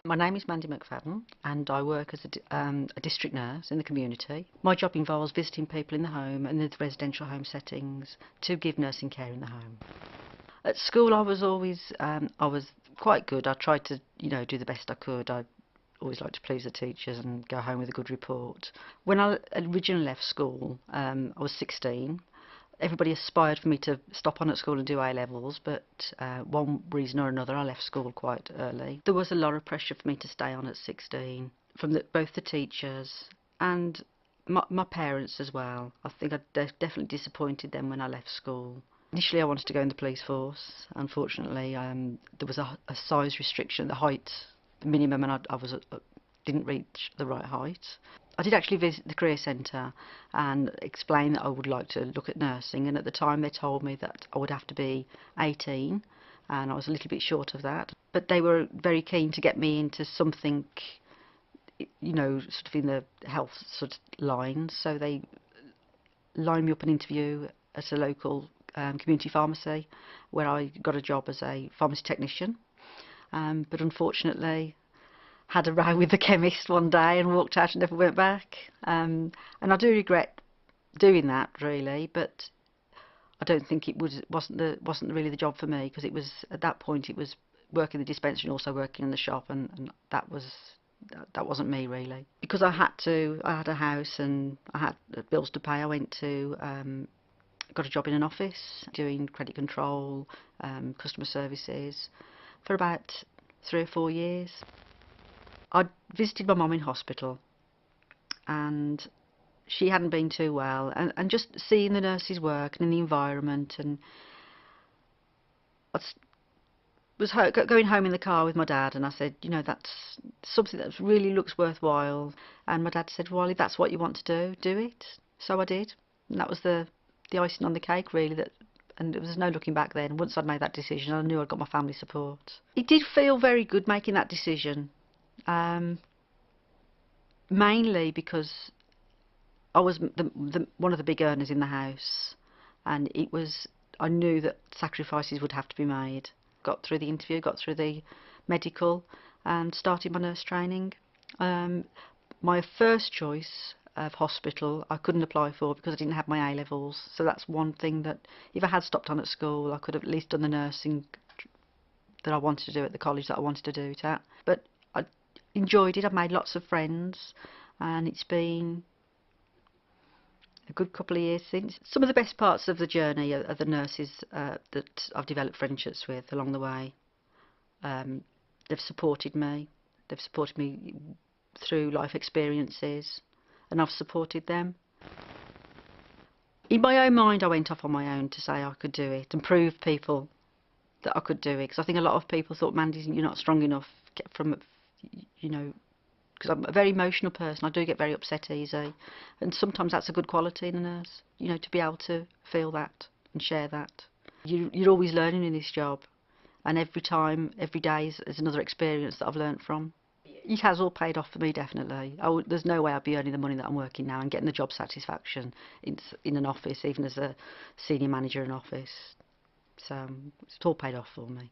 My name is Mandy and I work as a district nurse in the community. My job involves visiting people in the home and the residential home settings to give nursing care in the home. At school I was quite good. I tried to, do the best I could. I always liked to please the teachers and go home with a good report. When I originally left school, I was 16. Everybody aspired for me to stop on at school and do A-levels, but one reason or another I left school quite early. There was a lot of pressure for me to stay on at 16 from both the teachers and my parents as well. I think I definitely disappointed them when I left school. Initially I wanted to go in the police force. Unfortunately there was a size restriction, the height, the minimum, and didn't reach the right height. I did actually visit the career centre and explain that I would like to look at nursing, and at the time they told me that I would have to be 18 and I was a little bit short of that. But they were very keen to get me into something, sort of in the health sort of lines, so they lined me up an interview at a local community pharmacy where I got a job as a pharmacy technician. But unfortunately had a row with the chemist one day and walked out and never went back. And I do regret doing that, really, but I don't think it wasn't really the job for me, because it was, at that point, it was working in the dispensary and also working in the shop, and that wasn't me, really. Because I had a house and I had bills to pay. I got a job in an office doing credit control, customer services for about 3 or 4 years. I visited my mum in hospital and she hadn't been too well, and just seeing the nurses work and in the environment, and I was going home in the car with my dad, and I said, that's something that really looks worthwhile. And my dad said, well, if that's what you want to do it. So I did, and that was the icing on the cake, really. And there was no looking back then. Once I'd made that decision, I knew I'd got my family support. It did feel very good making that decision. Mainly because I was one of the big earners in the house, and I knew that sacrifices would have to be made. Got through the interview, got through the medical, and started my nurse training. My first choice of hospital I couldn't apply for because I didn't have my A-levels, so that's one thing that if I had stopped on at school I could have at least done the nursing that I wanted to do at the college that I wanted to do it at. But I enjoyed it. I've made lots of friends, and it's been a good couple of years since. Some of the best parts of the journey are the nurses that I've developed friendships with along the way. They've supported me. They've supported me through life experiences, and I've supported them. In my own mind, I went off on my own to say I could do it and prove people that I could do it, because I think a lot of people thought, Mandy, you're not strong enough, because I'm a very emotional person. I do get very upset easy, and sometimes that's a good quality in a nurse, to be able to feel that and share that. You're always learning in this job, and every day is another experience that I've learnt from. It has all paid off for me, definitely. There's no way I'd be earning the money that I'm working now and getting the job satisfaction in an office, even as a senior manager in an office. So it's all paid off for me.